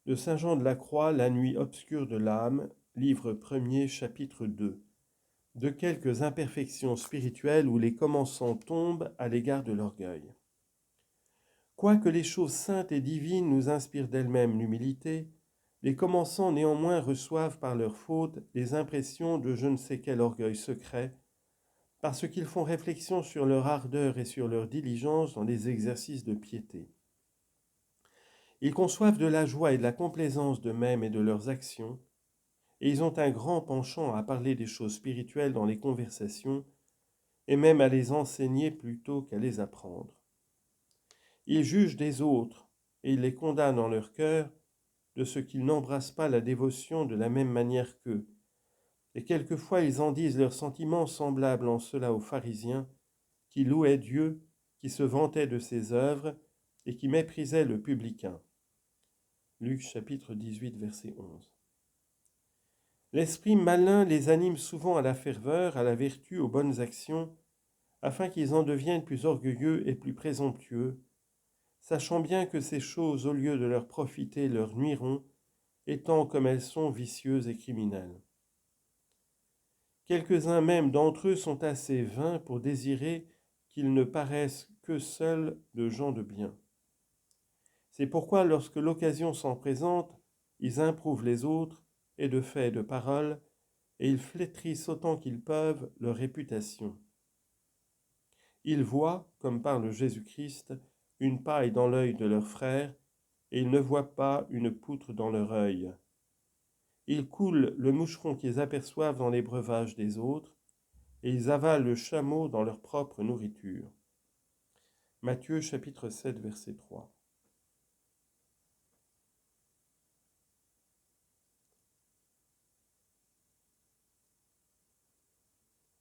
De Saint Jean de la Croix, La nuit obscure de l'âme, livre 1er, chapitre 2. De quelques imperfections spirituelles où les commençants tombent à l'égard de l'orgueil. Quoique les choses saintes et divines nous inspirent d'elles-mêmes l'humilité, les commençants néanmoins reçoivent par leur faute les impressions de je ne sais quel orgueil secret, parce qu'ils font réflexion sur leur ardeur et sur leur diligence dans les exercices de piété. Ils conçoivent de la joie et de la complaisance d'eux-mêmes et de leurs actions, et ils ont un grand penchant à parler des choses spirituelles dans les conversations, et même à les enseigner plutôt qu'à les apprendre. Ils jugent des autres, et ils les condamnent en leur cœur de ce qu'ils n'embrassent pas la dévotion de la même manière qu'eux, et quelquefois ils en disent leurs sentiments semblables en cela aux pharisiens, qui louaient Dieu, qui se vantaient de ses œuvres, et qui méprisaient le publicain. Luc chapitre 18, verset 11. L'esprit malin les anime souvent à la ferveur, à la vertu, aux bonnes actions, afin qu'ils en deviennent plus orgueilleux et plus présomptueux, sachant bien que ces choses, au lieu de leur profiter, leur nuiront, étant comme elles sont vicieuses et criminelles. Quelques-uns même d'entre eux sont assez vains pour désirer qu'ils ne paraissent que seuls de gens de bien. C'est pourquoi, lorsque l'occasion s'en présente, ils improuvent les autres, et de fait et de parole, et ils flétrissent autant qu'ils peuvent leur réputation. Ils voient, comme parle Jésus-Christ, une paille dans l'œil de leur frère, et ils ne voient pas une poutre dans leur œil. Ils coulent le moucheron qu'ils aperçoivent dans les breuvages des autres, et ils avalent le chameau dans leur propre nourriture. Matthieu chapitre 7, verset 3.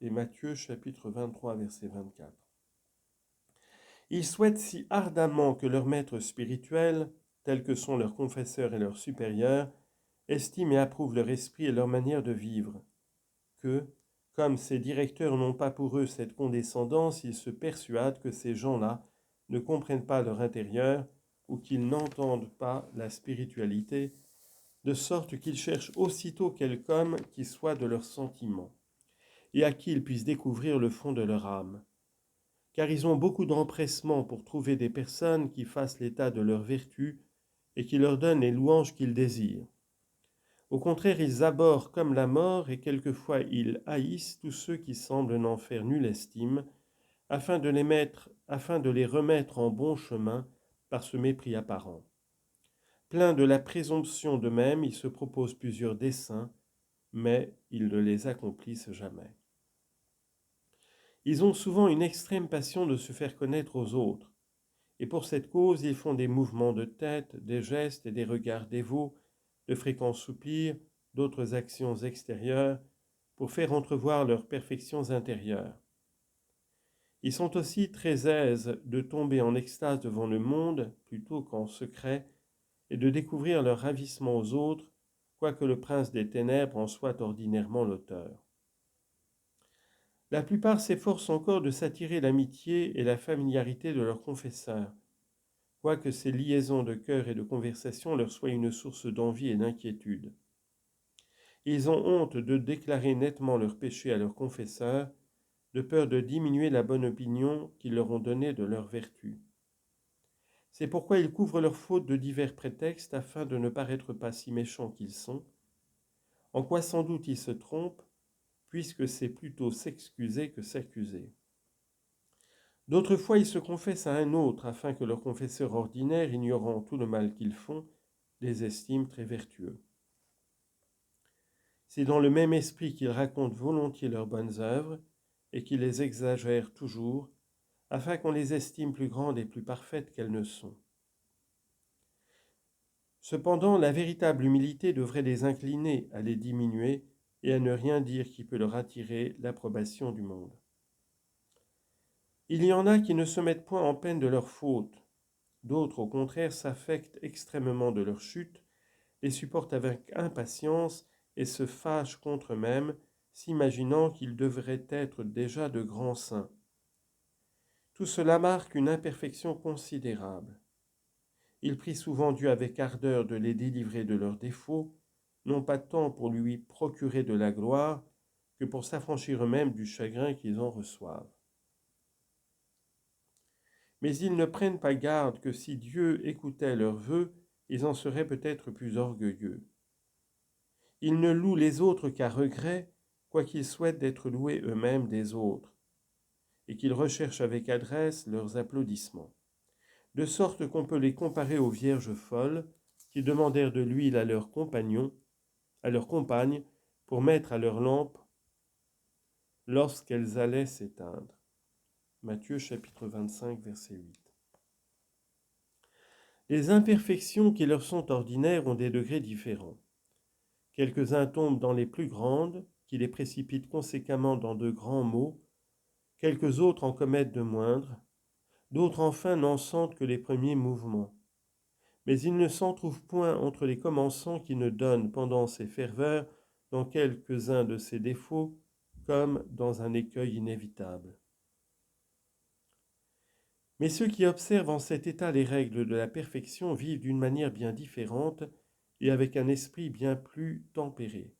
Et Matthieu chapitre 23, verset 24. Ils souhaitent si ardemment que leurs maîtres spirituels, tels que sont leurs confesseurs et leurs supérieurs, estiment et approuvent leur esprit et leur manière de vivre, que, comme ces directeurs n'ont pas pour eux cette condescendance, ils se persuadent que ces gens-là ne comprennent pas leur intérieur ou qu'ils n'entendent pas la spiritualité, de sorte qu'ils cherchent aussitôt quelqu'un qui soit de leurs sentiments, et à qui ils puissent découvrir le fond de leur âme. Car ils ont beaucoup d'empressement pour trouver des personnes qui fassent l'état de leur vertu et qui leur donnent les louanges qu'ils désirent. Au contraire, ils abhorrent comme la mort et quelquefois ils haïssent tous ceux qui semblent n'en faire nulle estime, afin de les remettre en bon chemin par ce mépris apparent. Pleins de la présomption d'eux-mêmes, ils se proposent plusieurs desseins, mais ils ne les accomplissent jamais. Ils ont souvent une extrême passion de se faire connaître aux autres, et pour cette cause ils font des mouvements de tête, des gestes et des regards dévots, de fréquents soupirs, d'autres actions extérieures, pour faire entrevoir leurs perfections intérieures. Ils sont aussi très aises de tomber en extase devant le monde, plutôt qu'en secret, et de découvrir leur ravissement aux autres, quoique le prince des ténèbres en soit ordinairement l'auteur. La plupart s'efforcent encore de s'attirer l'amitié et la familiarité de leurs confesseurs, quoique ces liaisons de cœur et de conversation leur soient une source d'envie et d'inquiétude. Ils ont honte de déclarer nettement leurs péchés à leurs confesseurs, de peur de diminuer la bonne opinion qu'ils leur ont donnée de leurs vertus. C'est pourquoi ils couvrent leurs fautes de divers prétextes afin de ne paraître pas si méchants qu'ils sont, en quoi sans doute ils se trompent, puisque c'est plutôt s'excuser que s'accuser. D'autres fois, ils se confessent à un autre, afin que leur confesseur ordinaire, ignorant tout le mal qu'ils font, les estime très vertueux. C'est dans le même esprit qu'ils racontent volontiers leurs bonnes œuvres, et qu'ils les exagèrent toujours, afin qu'on les estime plus grandes et plus parfaites qu'elles ne sont. Cependant, la véritable humilité devrait les incliner à les diminuer et à ne rien dire qui peut leur attirer l'approbation du monde. Il y en a qui ne se mettent point en peine de leurs fautes, d'autres au contraire s'affectent extrêmement de leur chute, les supportent avec impatience et se fâchent contre eux-mêmes, s'imaginant qu'ils devraient être déjà de grands saints. Tout cela marque une imperfection considérable. Ils prient souvent Dieu avec ardeur de les délivrer de leurs défauts, non pas tant pour lui procurer de la gloire que pour s'affranchir eux-mêmes du chagrin qu'ils en reçoivent. Mais ils ne prennent pas garde que si Dieu écoutait leurs vœux, ils en seraient peut-être plus orgueilleux. Ils ne louent les autres qu'à regret, quoiqu'ils souhaitent d'être loués eux-mêmes des autres, et qu'ils recherchent avec adresse leurs applaudissements. De sorte qu'on peut les comparer aux vierges folles qui demandèrent de l'huile à leurs compagnons, à leurs compagnes, pour mettre à leurs lampes lorsqu'elles allaient s'éteindre. Matthieu chapitre 25, verset 8. Les imperfections qui leur sont ordinaires ont des degrés différents. Quelques-uns tombent dans les plus grandes, qui les précipitent conséquemment dans de grands maux, quelques autres en commettent de moindres, d'autres enfin n'en sentent que les premiers mouvements. Mais il ne s'en trouve point entre les commençants qui ne donnent pendant ces ferveurs dans quelques-uns de ces défauts comme dans un écueil inévitable. Mais ceux qui observent en cet état les règles de la perfection vivent d'une manière bien différente et avec un esprit bien plus tempéré.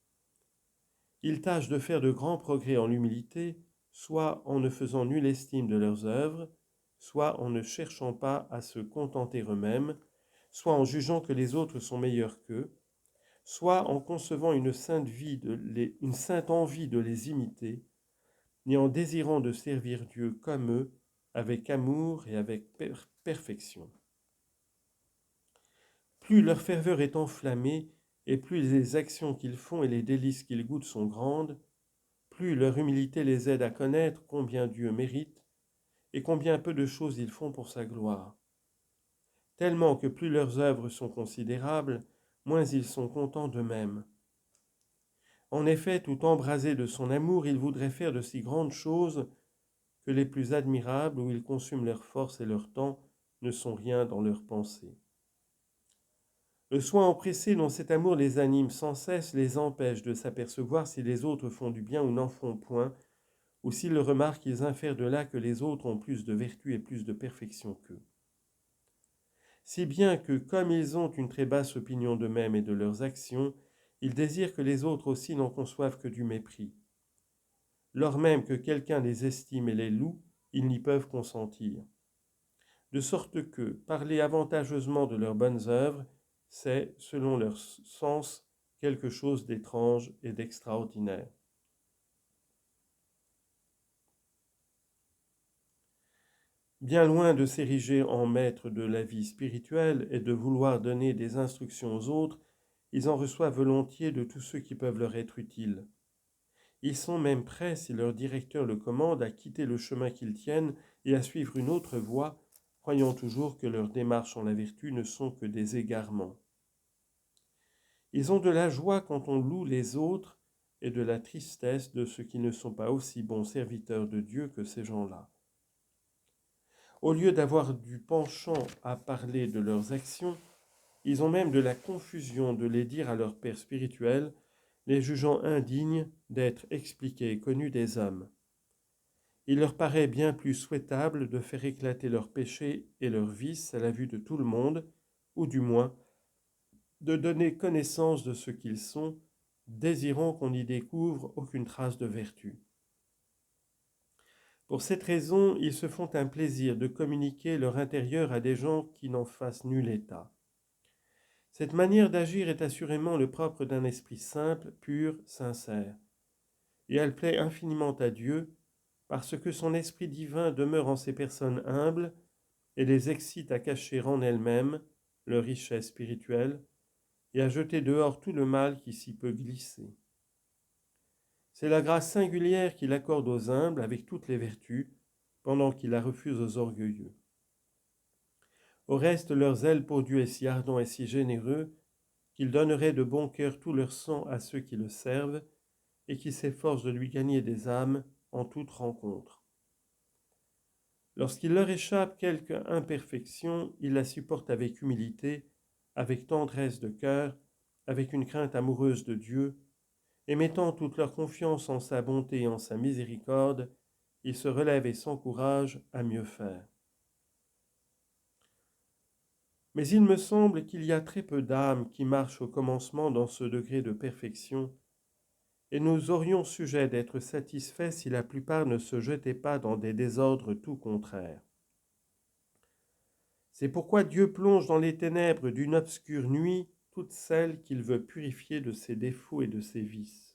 Ils tâchent de faire de grands progrès en l'humilité, soit en ne faisant nulle estime de leurs œuvres, soit en ne cherchant pas à se contenter eux-mêmes, soit en jugeant que les autres sont meilleurs qu'eux, soit en concevant une sainte envie de les imiter, ni en désirant de servir Dieu comme eux, avec amour et avec perfection. Plus leur ferveur est enflammée, et plus les actions qu'ils font et les délices qu'ils goûtent sont grandes, plus leur humilité les aide à connaître combien Dieu mérite et combien peu de choses ils font pour sa gloire. Tellement que plus leurs œuvres sont considérables, moins ils sont contents d'eux-mêmes. En effet, tout embrasé de son amour, ils voudraient faire de si grandes choses que les plus admirables, où ils consument leur force et leur temps, ne sont rien dans leurs pensées. Le soin empressé dont cet amour les anime sans cesse les empêche de s'apercevoir si les autres font du bien ou n'en font point, ou s'ils le remarquent, ils infèrent de là que les autres ont plus de vertu et plus de perfection qu'eux. Si bien que, comme ils ont une très basse opinion d'eux-mêmes et de leurs actions, ils désirent que les autres aussi n'en conçoivent que du mépris. Lors même que quelqu'un les estime et les loue, ils n'y peuvent consentir. De sorte que, parler avantageusement de leurs bonnes œuvres, c'est, selon leur sens, quelque chose d'étrange et d'extraordinaire. Bien loin de s'ériger en maîtres de la vie spirituelle et de vouloir donner des instructions aux autres, ils en reçoivent volontiers de tous ceux qui peuvent leur être utiles. Ils sont même prêts, si leur directeur le commande, à quitter le chemin qu'ils tiennent et à suivre une autre voie, croyant toujours que leurs démarches en la vertu ne sont que des égarements. Ils ont de la joie quand on loue les autres et de la tristesse de ceux qui ne sont pas aussi bons serviteurs de Dieu que ces gens-là. Au lieu d'avoir du penchant à parler de leurs actions, ils ont même de la confusion de les dire à leur père spirituel, les jugeant indignes d'être expliqués et connus des hommes. Il leur paraît bien plus souhaitable de faire éclater leurs péchés et leurs vices à la vue de tout le monde, ou du moins de donner connaissance de ce qu'ils sont, désirant qu'on n'y découvre aucune trace de vertu. Pour cette raison, ils se font un plaisir de communiquer leur intérieur à des gens qui n'en fassent nul état. Cette manière d'agir est assurément le propre d'un esprit simple, pur, sincère. Et elle plaît infiniment à Dieu, parce que son esprit divin demeure en ces personnes humbles et les excite à cacher en elles-mêmes leur richesse spirituelle et à jeter dehors tout le mal qui s'y peut glisser. C'est la grâce singulière qu'il accorde aux humbles avec toutes les vertus, pendant qu'il la refuse aux orgueilleux. Au reste, leur zèle pour Dieu est si ardent et si généreux qu'ils donneraient de bon cœur tout leur sang à ceux qui le servent et qui s'efforcent de lui gagner des âmes en toute rencontre. Lorsqu'il leur échappe quelque imperfection, ils la supportent avec humilité, avec tendresse de cœur, avec une crainte amoureuse de Dieu, et mettant toute leur confiance en sa bonté et en sa miséricorde, ils se relèvent et s'encouragent à mieux faire. Mais il me semble qu'il y a très peu d'âmes qui marchent au commencement dans ce degré de perfection, et nous aurions sujet d'être satisfaits si la plupart ne se jetaient pas dans des désordres tout contraires. C'est pourquoi Dieu plonge dans les ténèbres d'une obscure nuit toutes celles qu'il veut purifier de ses défauts et de ses vices.